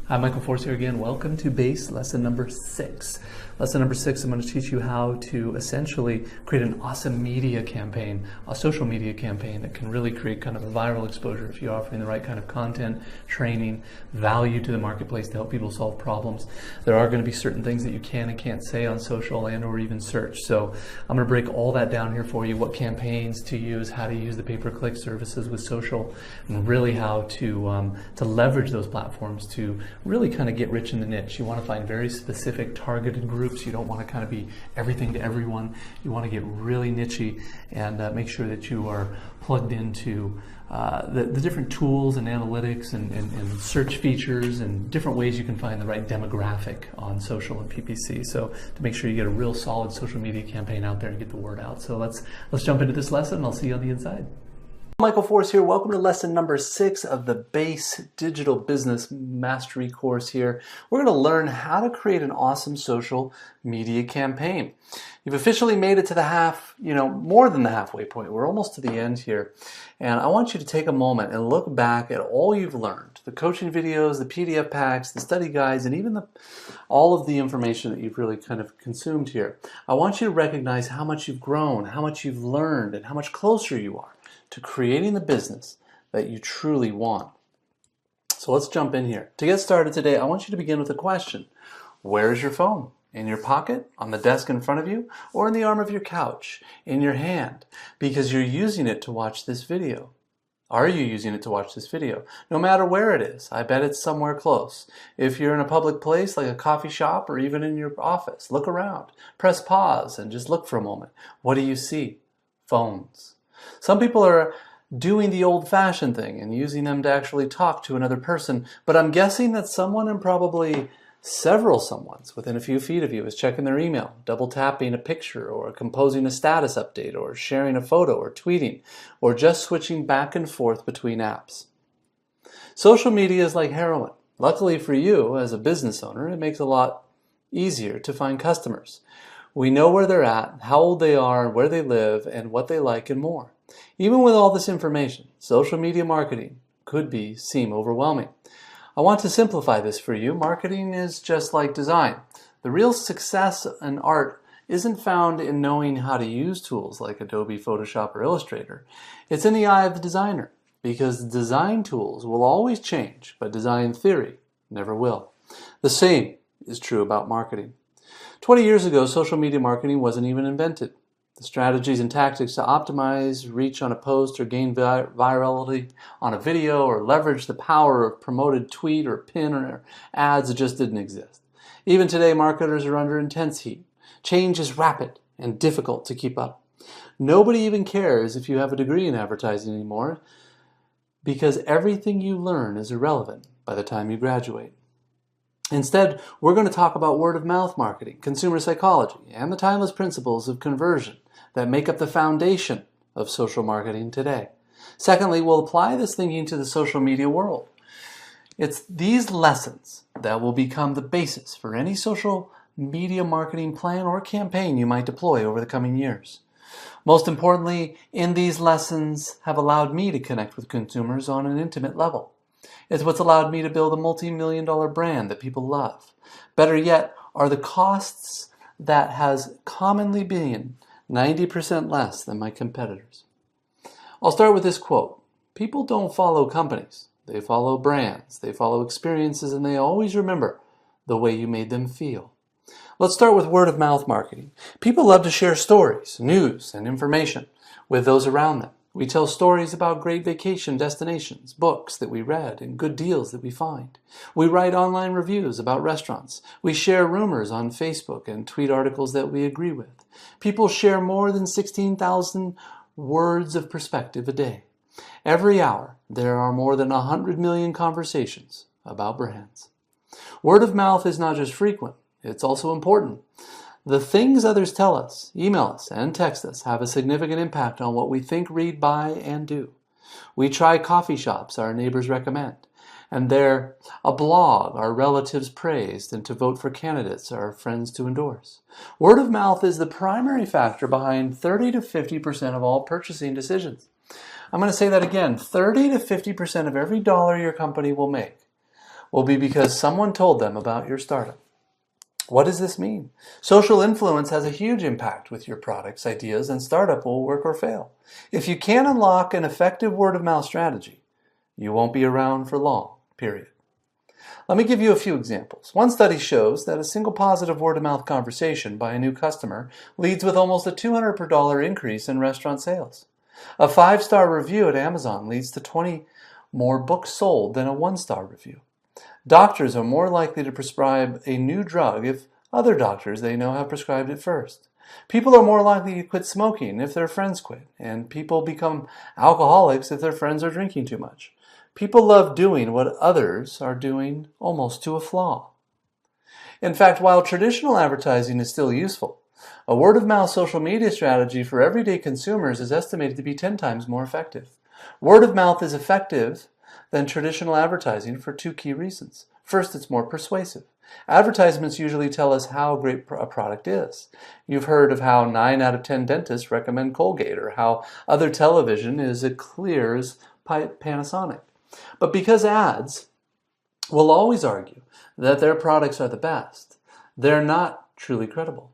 Hi, Michael Force here again. Welcome to BASE lesson number 6. Lesson number 6, I'm going to teach you how to essentially create an awesome media campaign, a social media campaign that can really create kind of a viral exposure if you're offering the right kind of content, training, value to the marketplace to help people solve problems. There are going to be certain things that you can and can't say on social and or even search. So I'm going to break all that down here for you, what campaigns to use, how to use the pay-per-click services with social, and really how to leverage those platforms to really kind of get rich in the niche. You want to find very specific targeted groups. You don't want to kind of be everything to everyone. You want to get really nichey and make sure that you are plugged into the different tools and analytics and search features and different ways you can find the right demographic on social and PPC. So to make sure you get a real solid social media campaign out there and get the word out. So let's jump into this lesson and I'll see you on the inside. Michael Force here. Welcome to lesson number 6 of the BASE Digital Business Mastery course here. We're going to learn how to create an awesome social media campaign. You've officially made it to the more than the halfway point. We're almost to the end here. And I want you to take a moment and look back at all you've learned. The coaching videos, the PDF packs, the study guides, and even all of the information that you've really kind of consumed here. I want you to recognize how much you've grown, how much you've learned, and how much closer you are to creating the business that you truly want. So let's jump in here. To get started today, I want you to begin with a question. Where is your phone? In your pocket, on the desk in front of you, or in the arm of your couch, in your hand, because you're using it to watch this video. Are you using it to watch this video? No matter where it is, I bet it's somewhere close. If you're in a public place like a coffee shop or even in your office, look around. Press pause and just look for a moment. What do you see? Phones. Some people are doing the old-fashioned thing and using them to actually talk to another person, but I'm guessing that someone, and probably several someones within a few feet of you, is checking their email, double-tapping a picture, or composing a status update, or sharing a photo, or tweeting, or just switching back and forth between apps. Social media is like heroin. Luckily for you, as a business owner, it makes it a lot easier to find customers. We know where they're at, how old they are, where they live, and what they like and more. Even with all this information, social media marketing could seem overwhelming. I want to simplify this for you. Marketing is just like design. The real success in art isn't found in knowing how to use tools like Adobe, Photoshop, or Illustrator. It's in the eye of the designer, because design tools will always change, but design theory never will. The same is true about marketing. 20 years ago, social media marketing wasn't even invented. The strategies and tactics to optimize reach on a post or gain virality on a video or leverage the power of promoted tweet or pin or ads just didn't exist. Even today, marketers are under intense heat. Change is rapid and difficult to keep up. Nobody even cares if you have a degree in advertising anymore, because everything you learn is irrelevant by the time you graduate. Instead, we're going to talk about word-of-mouth marketing, consumer psychology, and the timeless principles of conversion that make up the foundation of social marketing today. Secondly, we'll apply this thinking to the social media world. It's these lessons that will become the basis for any social media marketing plan or campaign you might deploy over the coming years. Most importantly, in these lessons have allowed me to connect with consumers on an intimate level. It's what's allowed me to build a multi-million-dollar brand that people love. Better yet, are the costs that has commonly been 90% less than my competitors. I'll start with this quote. People don't follow companies. They follow brands. They follow experiences, and they always remember the way you made them feel. Let's start with word-of-mouth marketing. People love to share stories, news, and information with those around them. We tell stories about great vacation destinations, books that we read, and good deals that we find. We write online reviews about restaurants. We share rumors on Facebook and tweet articles that we agree with. People share more than 16,000 words of perspective a day. Every hour, there are more than 100 million conversations about brands. Word of mouth is not just frequent, it's also important. The things others tell us, email us, and text us have a significant impact on what we think, read, buy, and do. We try coffee shops our neighbors recommend, and they're a blog our relatives praised, and to vote for candidates our friends to endorse. Word of mouth is the primary factor behind 30 to 50% of all purchasing decisions. I'm going to say that again. 30 to 50% of every dollar your company will make will be because someone told them about your startup. What does this mean? Social influence has a huge impact with your products, ideas, and startup will work or fail. If you can't unlock an effective word-of-mouth strategy, you won't be around for long, period. Let me give you a few examples. One study shows that a single positive word-of-mouth conversation by a new customer leads with almost a $200 per dollar increase in restaurant sales. A 5-star review at Amazon leads to 20 more books sold than a 1-star review. Doctors are more likely to prescribe a new drug if other doctors they know have prescribed it first. People are more likely to quit smoking if their friends quit, and people become alcoholics if their friends are drinking too much. People love doing what others are doing almost to a flaw. In fact, while traditional advertising is still useful, a word-of-mouth social media strategy for everyday consumers is estimated to be 10 times more effective. Word of mouth is effective than traditional advertising for 2 key reasons. First, it's more persuasive. Advertisements usually tell us how great a product is. You've heard of how 9 out of 10 dentists recommend Colgate, or how other television is as clear as Panasonic. But because ads will always argue that their products are the best, they're not truly credible.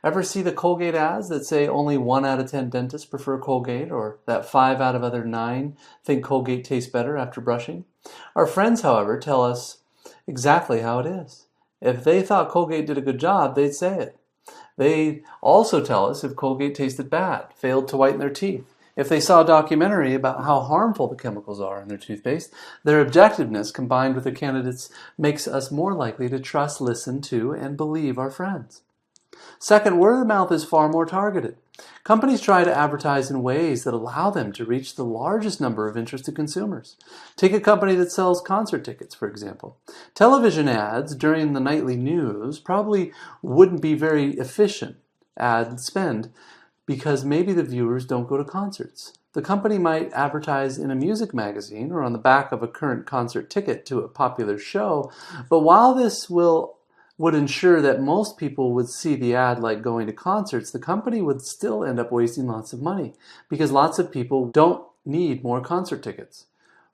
Ever see the Colgate ads that say only 1 out of 10 dentists prefer Colgate, or that 5 out of other 9 think Colgate tastes better after brushing? Our friends, however, tell us exactly how it is. If they thought Colgate did a good job, they'd say it. They also tell us if Colgate tasted bad, failed to whiten their teeth. If they saw a documentary about how harmful the chemicals are in their toothpaste, their objectiveness combined with the candidates makes us more likely to trust, listen to, and believe our friends. Second, word of mouth is far more targeted. Companies try to advertise in ways that allow them to reach the largest number of interested consumers. Take a company that sells concert tickets, for example. Television ads during the nightly news probably wouldn't be very efficient ad spend because maybe the viewers don't go to concerts. The company might advertise in a music magazine or on the back of a current concert ticket to a popular show, but while this would ensure that most people would see the ad like going to concerts, the company would still end up wasting lots of money because lots of people don't need more concert tickets.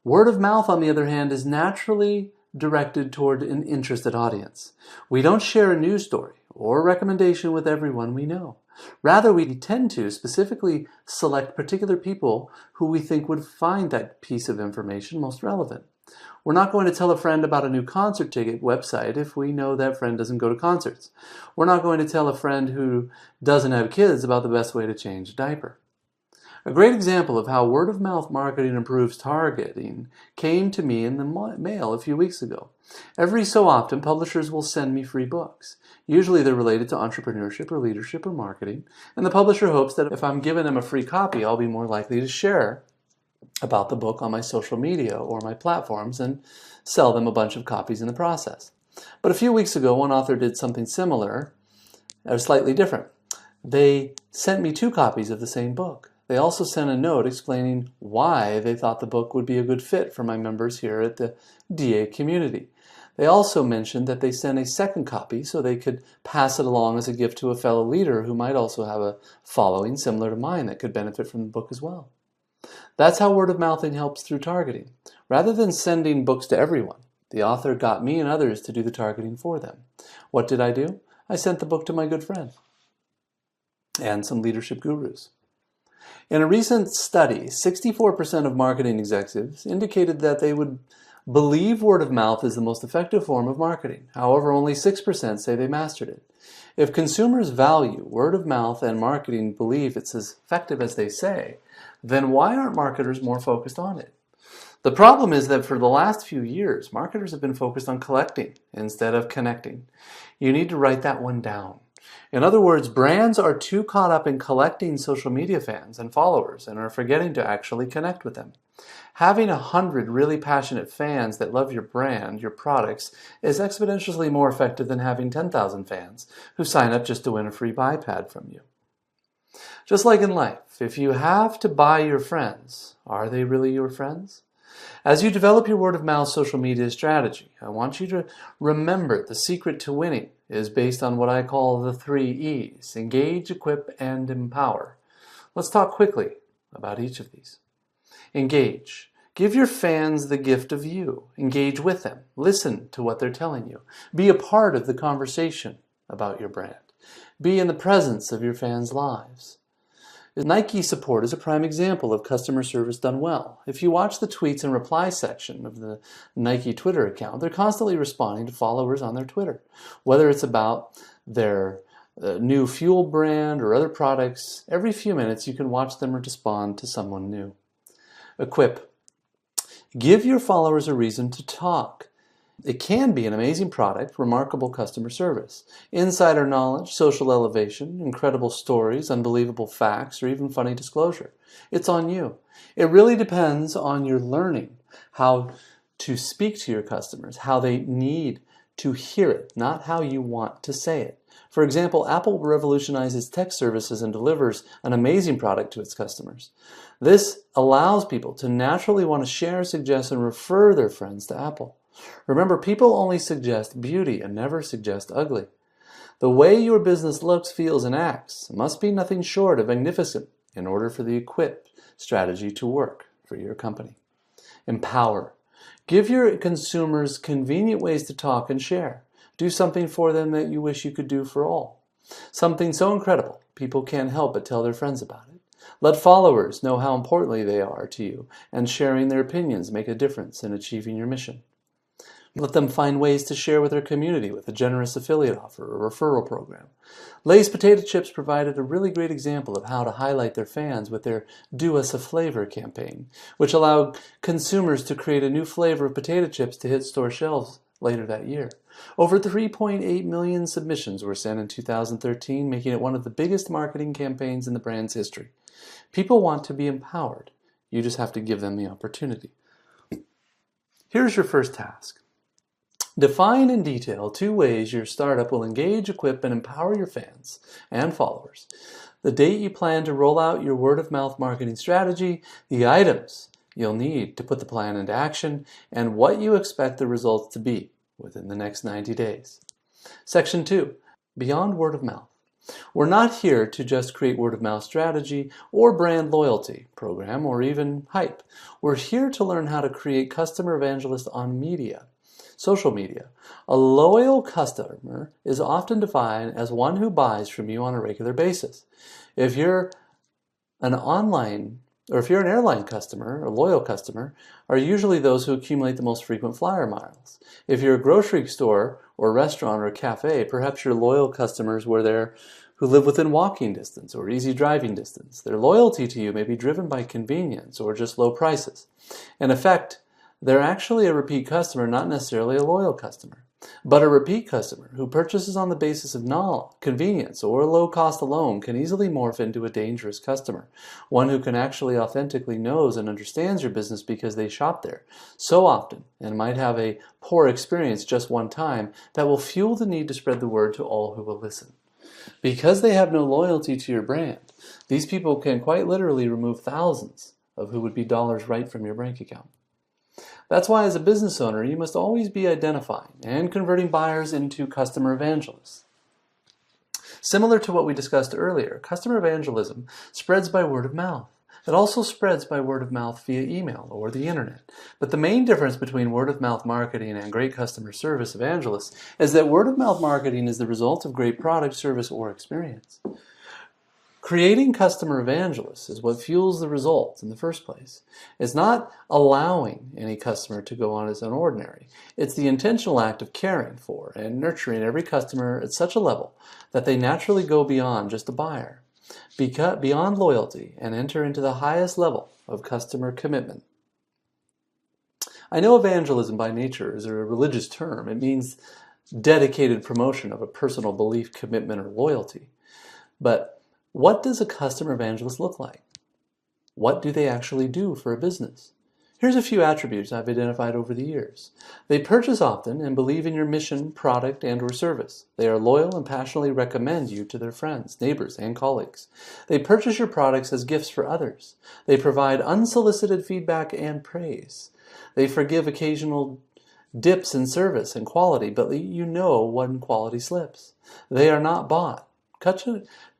Word of mouth, on the other hand, is naturally directed toward an interested audience. We don't share a news story or recommendation with everyone we know. Rather, we tend to specifically select particular people who we think would find that piece of information most relevant. We're not going to tell a friend about a new concert ticket website if we know that friend doesn't go to concerts. We're not going to tell a friend who doesn't have kids about the best way to change a diaper. A great example of how word-of-mouth marketing improves targeting came to me in the mail a few weeks ago. Every so often, publishers will send me free books. Usually they're related to entrepreneurship or leadership or marketing, and the publisher hopes that if I'm giving them a free copy, I'll be more likely to share about the book on my social media or my platforms and sell them a bunch of copies in the process. But a few weeks ago, one author did something similar, or slightly different. They sent me 2 copies of the same book. They also sent a note explaining why they thought the book would be a good fit for my members here at the DA community. They also mentioned that they sent a second copy so they could pass it along as a gift to a fellow leader who might also have a following similar to mine that could benefit from the book as well. That's how word of mouthing helps through targeting. Rather than sending books to everyone, the author got me and others to do the targeting for them. What did I do? I sent the book to my good friend and some leadership gurus. In a recent study, 64% of marketing executives indicated that they would believe word of mouth is the most effective form of marketing. However, only 6% say they mastered it. If consumers value word of mouth and marketing believe it's as effective as they say, then why aren't marketers more focused on it? The problem is that for the last few years, marketers have been focused on collecting instead of connecting. You need to write that one down. In other words, brands are too caught up in collecting social media fans and followers and are forgetting to actually connect with them. Having 100 really passionate fans that love your brand, your products, is exponentially more effective than having 10,000 fans who sign up just to win a free iPad from you. Just like in life, if you have to buy your friends, are they really your friends? As you develop your word-of-mouth social media strategy, I want you to remember the secret to winning is based on what I call the 3 E's: engage, equip, and empower. Let's talk quickly about each of these. Engage. Give your fans the gift of you. Engage with them. Listen to what they're telling you. Be a part of the conversation about your brand. Be in the presence of your fans' lives. Nike support is a prime example of customer service done well. If you watch the tweets and reply section of the Nike Twitter account, they're constantly responding to followers on their Twitter. Whether it's about their new fuel brand or other products, every few minutes you can watch them respond to someone new. Equip. Give your followers a reason to talk. It can be an amazing product, remarkable customer service, insider knowledge, social elevation, incredible stories, unbelievable facts, or even funny disclosure. It's on you. It really depends on your learning how to speak to your customers, how they need to hear it, not how you want to say it. For example, Apple revolutionizes text services and delivers an amazing product to its customers. This allows people to naturally want to share, suggest, and refer their friends to Apple. Remember, people only suggest beauty and never suggest ugly. The way your business looks, feels, and acts must be nothing short of magnificent in order for the Equip strategy to work for your company. Empower. Give your consumers convenient ways to talk and share. Do something for them that you wish you could do for all. Something so incredible, people can't help but tell their friends about it. Let followers know how importantly they are to you, and sharing their opinions make a difference in achieving your mission. Let them find ways to share with their community with a generous affiliate offer or referral program. Lay's Potato Chips provided a really great example of how to highlight their fans with their Do Us a Flavor campaign, which allowed consumers to create a new flavor of potato chips to hit store shelves later that year. Over 3.8 million submissions were sent in 2013, making it one of the biggest marketing campaigns in the brand's history. People want to be empowered. You just have to give them the opportunity. Here's your first task. Define in detail 2 ways your startup will engage, equip, and empower your fans and followers. The date you plan to roll out your word-of-mouth marketing strategy, the items you'll need to put the plan into action, and what you expect the results to be within the next 90 days. Section 2, Beyond Word of Mouth. We're not here to just create word-of-mouth strategy or brand loyalty program or even hype. We're here to learn how to create customer evangelists on media. Social media. A loyal customer is often defined as one who buys from you on a regular basis. If you're an airline customer, a loyal customer, are usually those who accumulate the most frequent flyer miles. If you're a grocery store or restaurant or a cafe, perhaps your loyal customers were there who live within walking distance or easy driving distance. Their loyalty to you may be driven by convenience or just low prices. In effect, they're actually a repeat customer, not necessarily a loyal customer. But a repeat customer who purchases on the basis of convenience or low cost alone can easily morph into a dangerous customer, one who can actually authentically knows and understands your business because they shop there so often and might have a poor experience just one time that will fuel the need to spread the word to all who will listen. Because they have no loyalty to your brand, these people can quite literally remove thousands of who would be dollars right from your bank account. That's why as a business owner, you must always be identifying and converting buyers into customer evangelists. Similar to what we discussed earlier, customer evangelism spreads by word of mouth. It also spreads by word of mouth via email or the internet. But the main difference between word of mouth marketing and great customer service evangelists is that word of mouth marketing is the result of great product, service, or experience. Creating customer evangelists is what fuels the results in the first place. It's not allowing any customer to go on as an ordinary. It's the intentional act of caring for and nurturing every customer at such a level that they naturally go beyond just a buyer, beyond loyalty, and enter into the highest level of customer commitment. I know evangelism by nature is a religious term. It means dedicated promotion of a personal belief, commitment, or loyalty. But what does a customer evangelist look like? What do they actually do for a business? Here's a few attributes I've identified over the years. They purchase often and believe in your mission, product, and/or service. They are loyal and passionately recommend you to their friends, neighbors, and colleagues. They purchase your products as gifts for others. They provide unsolicited feedback and praise. They forgive occasional dips in service and quality, but you know when quality slips. They are not bought.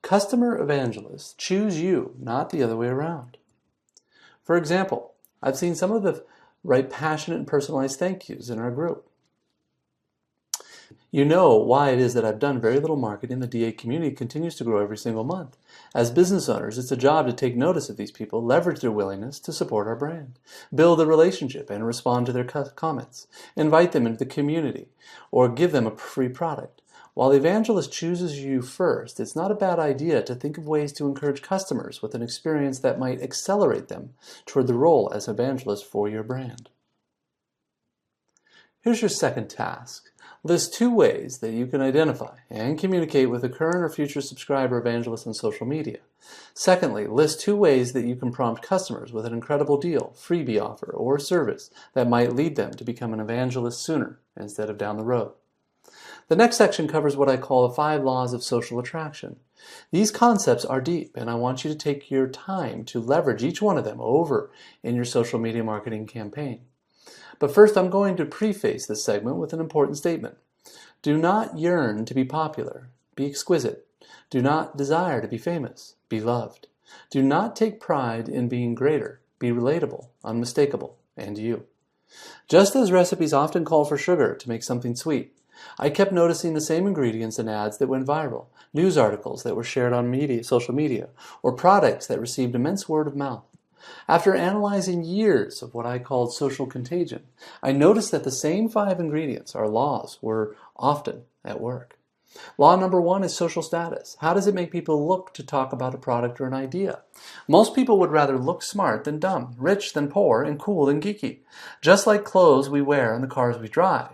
Customer evangelists choose you, not the other way around. For example, I've seen some of the write passionate and personalized thank yous in our group. You know why it is that I've done very little marketing. The DA community continues to grow every single month. As business owners, it's a job to take notice of these people, leverage their willingness to support our brand, build a relationship and respond to their comments, invite them into the community, or give them a free product. While the evangelist chooses you first, it's not a bad idea to think of ways to encourage customers with an experience that might accelerate them toward the role as evangelist for your brand. Here's your second task. List 2 ways that you can identify and communicate with a current or future subscriber evangelist on social media. Secondly, list 2 ways that you can prompt customers with an incredible deal, freebie offer, or service that might lead them to become an evangelist sooner instead of down the road. The next section covers what I call the 5 laws of social attraction. These concepts are deep, and I want you to take your time to leverage each one of them over in your social media marketing campaign. But first, I'm going to preface this segment with an important statement. Do not yearn to be popular. Be exquisite. Do not desire to be famous. Be loved. Do not take pride in being greater. Be relatable, unmistakable, and you. Just as recipes often call for sugar to make something sweet, I kept noticing the same ingredients in ads that went viral, news articles that were shared on social media, or products that received immense word of mouth. After analyzing years of what I called social contagion, I noticed that the same 5 ingredients, or laws, were often at work. Law number 1 is social status. How does it make people look to talk about a product or an idea? Most people would rather look smart than dumb, rich than poor, and cool than geeky. Just like clothes we wear and the cars we drive.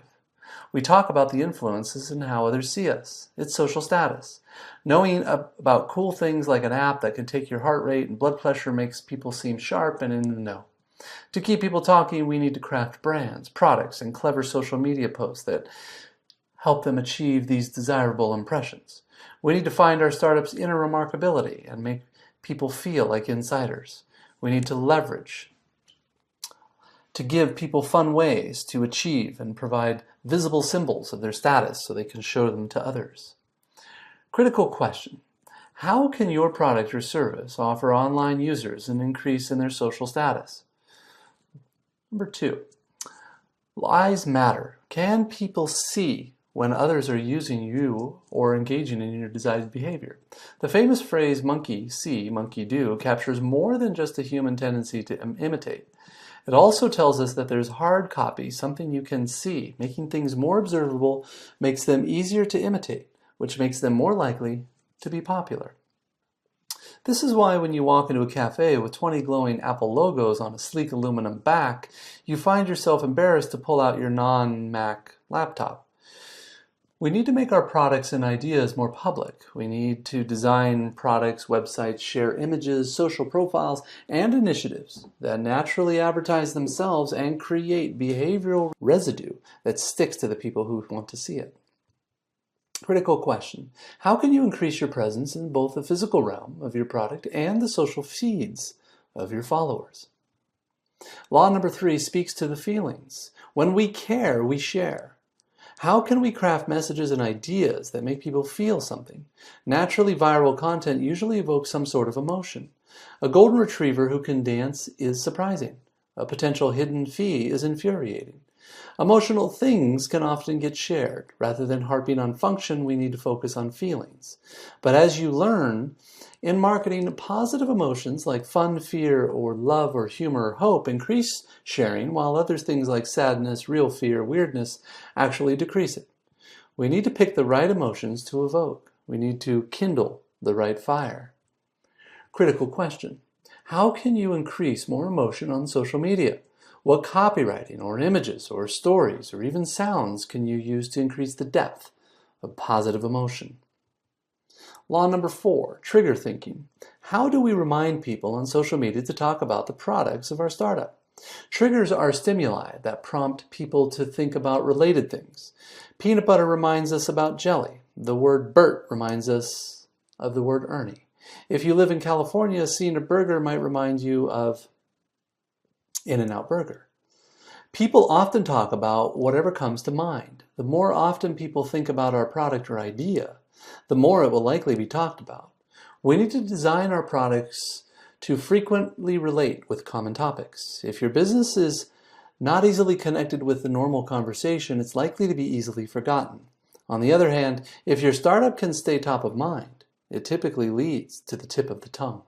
We talk about the influences and how others see us. It's social status. Knowing about cool things like an app that can take your heart rate and blood pressure makes people seem sharp and in the know. To keep people talking, we need to craft brands, products, and clever social media posts that help them achieve these desirable impressions. We need to find our startup's inner remarkability and make people feel like insiders. We need to leverage to give people fun ways to achieve and provide visible symbols of their status so they can show them to others. Critical question. How can your product or service offer online users an increase in their social status? Number 2. Lies matter. Can people see when others are using you or engaging in your desired behavior? The famous phrase, monkey see, monkey do, captures more than just a human tendency to imitate. It also tells us that there's hard copy, something you can see. Making things more observable makes them easier to imitate, which makes them more likely to be popular. This is why when you walk into a cafe with 20 glowing Apple logos on a sleek aluminum back, you find yourself embarrassed to pull out your non-Mac laptop. We need to make our products and ideas more public. We need to design products, websites, share images, social profiles, and initiatives that naturally advertise themselves and create behavioral residue that sticks to the people who want to see it. Critical question. How can you increase your presence in both the physical realm of your product and the social feeds of your followers? Law number 3 speaks to the feelings. When we care, we share. How can we craft messages and ideas that make people feel something? Naturally, viral content usually evokes some sort of emotion. A golden retriever who can dance is surprising. A potential hidden fee is infuriating. Emotional things can often get shared. Rather than harping on function, we need to focus on feelings. But as you learn, in marketing, positive emotions like fun, fear, or love, or humor, or hope increase sharing, while other things like sadness, real fear, weirdness actually decrease it. We need to pick the right emotions to evoke. We need to kindle the right fire. Critical question. How can you increase more emotion on social media? What copywriting or images or stories or even sounds can you use to increase the depth of positive emotion? Law number 4, trigger thinking. How do we remind people on social media to talk about the products of our startup? Triggers are stimuli that prompt people to think about related things. Peanut butter reminds us about jelly. The word Bert reminds us of the word Ernie. If you live in California, seeing a burger might remind you of In-N-Out Burger. People often talk about whatever comes to mind. The more often people think about our product or idea, the more it will likely be talked about. We need to design our products to frequently relate with common topics. If your business is not easily connected with the normal conversation, it's likely to be easily forgotten. On the other hand, if your startup can stay top of mind, it typically leads to the tip of the tongue.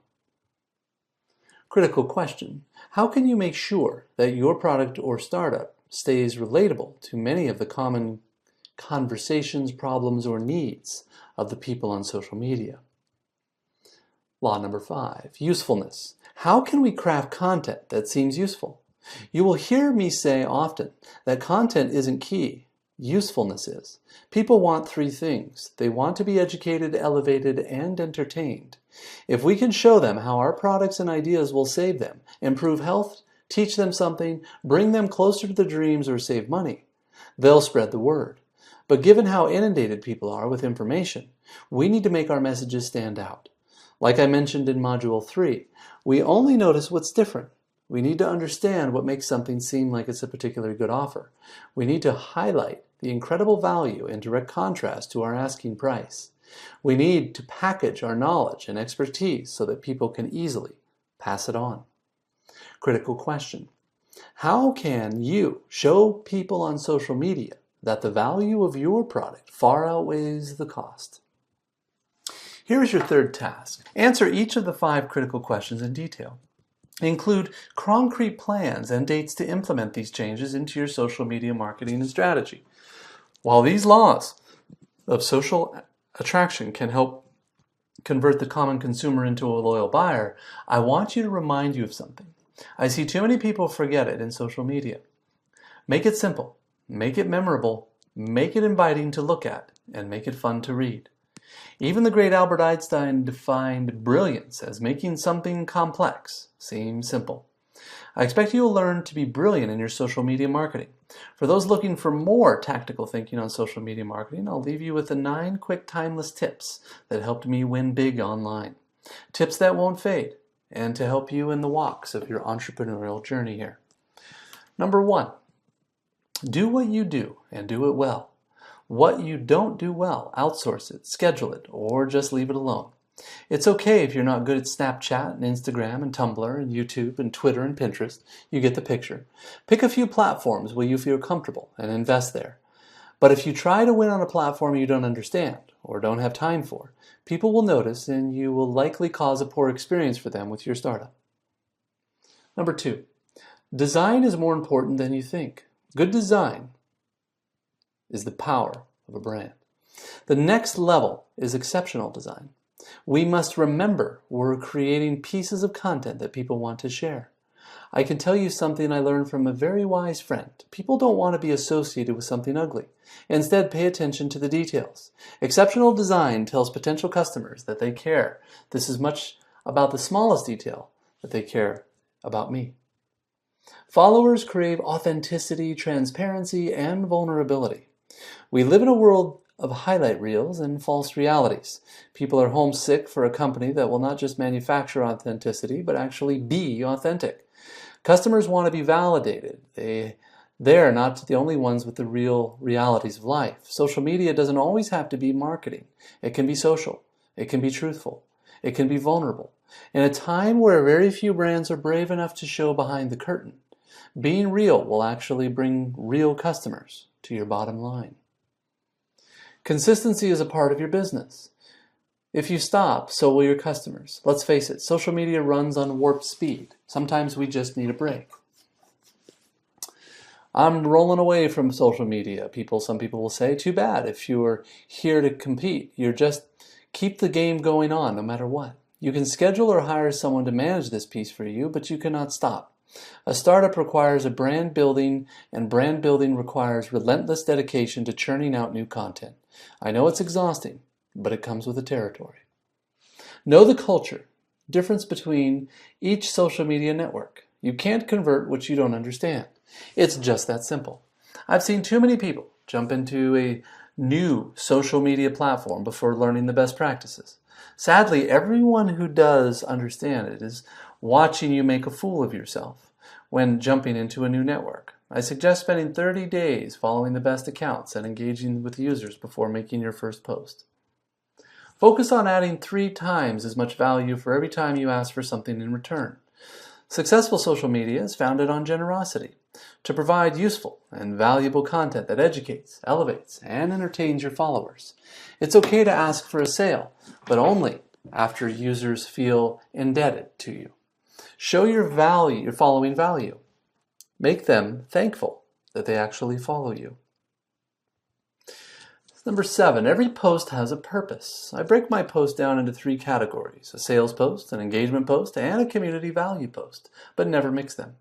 Critical question: how can you make sure that your product or startup stays relatable to many of the common conversations, problems, or needs of the people on social media? Law number 5, usefulness. How can we craft content that seems useful? You will hear me say often that content isn't key, usefulness is. People want 3 things. They want to be educated, elevated, and entertained. If we can show them how our products and ideas will save them, improve health, teach them something, bring them closer to their dreams, or save money, they'll spread the word. But given how inundated people are with information, we need to make our messages stand out. Like I mentioned in Module 3, we only notice what's different. We need to understand what makes something seem like it's a particularly good offer. We need to highlight the incredible value in direct contrast to our asking price. We need to package our knowledge and expertise so that people can easily pass it on. Critical question: how can you show people on social media that the value of your product far outweighs the cost? Here is your third task. Answer each of the 5 critical questions in detail. Include concrete plans and dates to implement these changes into your social media marketing and strategy. While these laws of social attraction can help convert the common consumer into a loyal buyer, I want you to remind you of something. I see too many people forget it in social media. Make it simple, make it memorable, make it inviting to look at, and make it fun to read. Even the great Albert Einstein defined brilliance as making something complex seem simple. I expect you will learn to be brilliant in your social media marketing. For those looking for more tactical thinking on social media marketing, I'll leave you with the 9 quick timeless tips that helped me win big online. Tips that won't fade, and to help you in the walks of your entrepreneurial journey here. Number 1, do what you do and do it well. What you don't do well, outsource it, schedule it, or just leave it alone. It's okay if you're not good at Snapchat and Instagram and Tumblr and YouTube and Twitter and Pinterest. You get the picture. Pick a few platforms where you feel comfortable and invest there. But if you try to win on a platform you don't understand or don't have time for, people will notice and you will likely cause a poor experience for them with your startup. Number 2, design is more important than you think. Good design is the power of a brand. The next level is exceptional design. We must remember we're creating pieces of content that people want to share. I can tell you something I learned from a very wise friend. People don't want to be associated with something ugly. Instead, pay attention to the details. Exceptional design tells potential customers that they care. This is much about the smallest detail that they care about me. Followers crave authenticity, transparency, and vulnerability. We live in a world of highlight reels and false realities. People are homesick for a company that will not just manufacture authenticity, but actually be authentic. Customers want to be validated. They're not the only ones with the real realities of life. Social media doesn't always have to be marketing. It can be social. It can be truthful. It can be vulnerable. In a time where very few brands are brave enough to show behind the curtain, being real will actually bring real customers to your bottom line. Consistency is a part of your business. If you stop, so will your customers. Let's face it, social media runs on warp speed. Sometimes we just need a break. I'm rolling away from social media. Some people will say, too bad. If you're here to compete, you're just keep the game going on no matter what. You can schedule or hire someone to manage this piece for you, but you cannot stop. A startup requires a brand building, and brand building requires relentless dedication to churning out new content. I know it's exhausting, but it comes with the territory. Know the culture, difference between each social media network. You can't convert what you don't understand. It's just that simple. I've seen too many people jump into a new social media platform before learning the best practices. Sadly, everyone who does understand it is watching you make a fool of yourself when jumping into a new network. I suggest spending 30 days following the best accounts and engaging with users before making your first post. Focus on adding 3 times as much value for every time you ask for something in return. Successful social media is founded on generosity, to provide useful and valuable content that educates, elevates, and entertains your followers. It's okay to ask for a sale, but only after users feel indebted to you. Show your following value. Make them thankful that they actually follow you. Number 7, every post has a purpose. I break my post down into 3 categories: a sales post, an engagement post, and a community value post, but never mix them.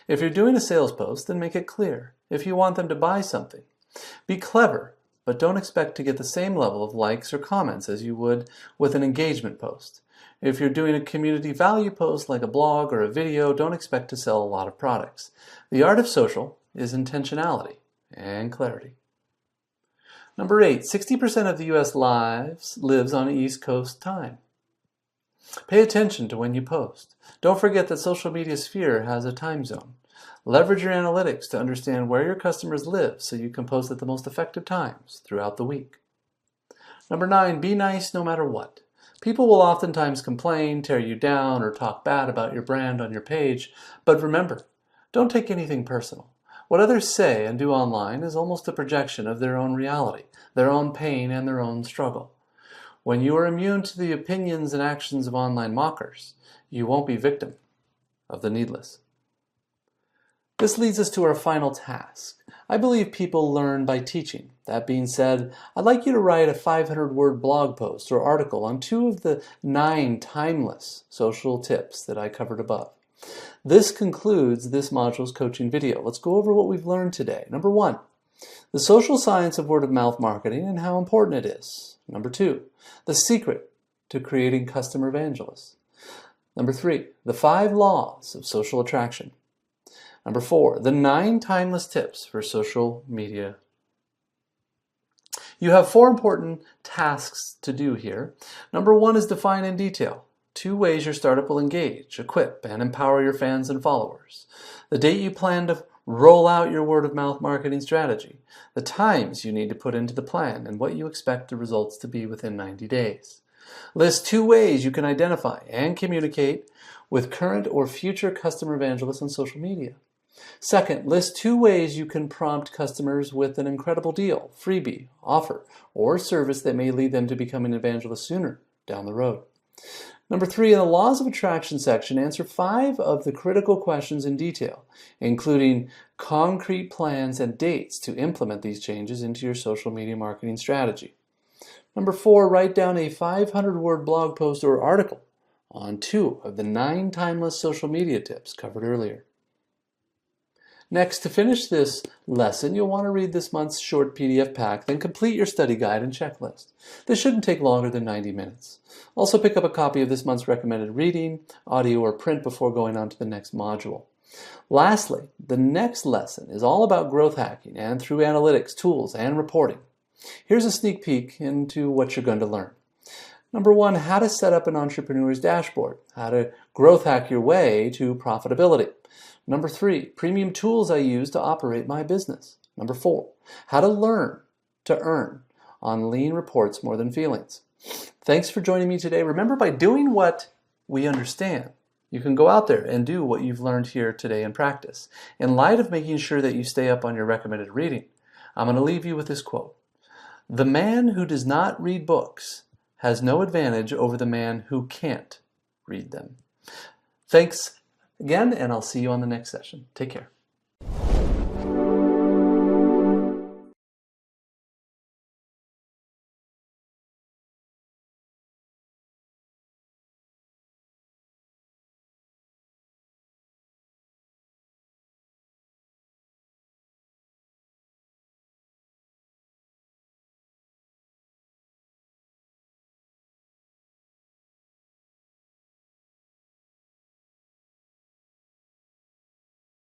If you're doing a sales post, then make it clear if you want them to buy something. Be clever, but don't expect to get the same level of likes or comments as you would with an engagement post. If you're doing a community value post like a blog or a video, don't expect to sell a lot of products. The art of social is intentionality and clarity. Number 8, 60% of the U.S. lives on East Coast time. Pay attention to when you post. Don't forget that social media sphere has a time zone. Leverage your analytics to understand where your customers live so you can post at the most effective times throughout the week. Number 9, be nice no matter what. People will oftentimes complain, tear you down, or talk bad about your brand on your page, but remember, don't take anything personal. What others say and do online is almost a projection of their own reality, their own pain, and their own struggle. When you are immune to the opinions and actions of online mockers, you won't be victim of the needless. This leads us to our final task. I believe people learn by teaching. That being said, I'd like you to write a 500-word blog post or article on 2 of the 9 timeless social tips that I covered above. This concludes this module's coaching video. Let's go over what we've learned today. Number 1, the social science of word-of-mouth marketing and how important it is. Number 2, the secret to creating customer evangelists. Number 3, the 5 laws of social attraction. Number 4, the 9 timeless tips for social media. You have 4 important tasks to do here. Number 1 is define in detail 2 ways your startup will engage, equip, and empower your fans and followers. The date you plan to roll out your word-of-mouth marketing strategy. The times you need to put into the plan, and what you expect the results to be within 90 days. List 2 ways you can identify and communicate with current or future customer evangelists on social media. Second, list 2 ways you can prompt customers with an incredible deal, freebie, offer, or service that may lead them to becoming an evangelist sooner down the road. Number 3, in the Laws of Attraction section, answer 5 of the critical questions in detail, including concrete plans and dates to implement these changes into your social media marketing strategy. Number 4, write down a 500-word blog post or article on 2 of the 9 timeless social media tips covered earlier. Next, to finish this lesson, you'll want to read this month's short PDF pack, then complete your study guide and checklist. This shouldn't take longer than 90 minutes. Also pick up a copy of this month's recommended reading, audio, or print before going on to the next module. Lastly, the next lesson is all about growth hacking and through analytics, tools, and reporting. Here's a sneak peek into what you're going to learn. Number 1, how to set up an entrepreneur's dashboard, how to growth hack your way to profitability. Number 3, premium tools I use to operate my business. Number 4, how to learn to earn on lean reports more than feelings. Thanks for joining me today. Remember, by doing what we understand, you can go out there and do what you've learned here today in practice. In light of making sure that you stay up on your recommended reading, I'm going to leave you with this quote. The man who does not read books has no advantage over the man who can't read them. Thanks again, and I'll see you on the next session. Take care.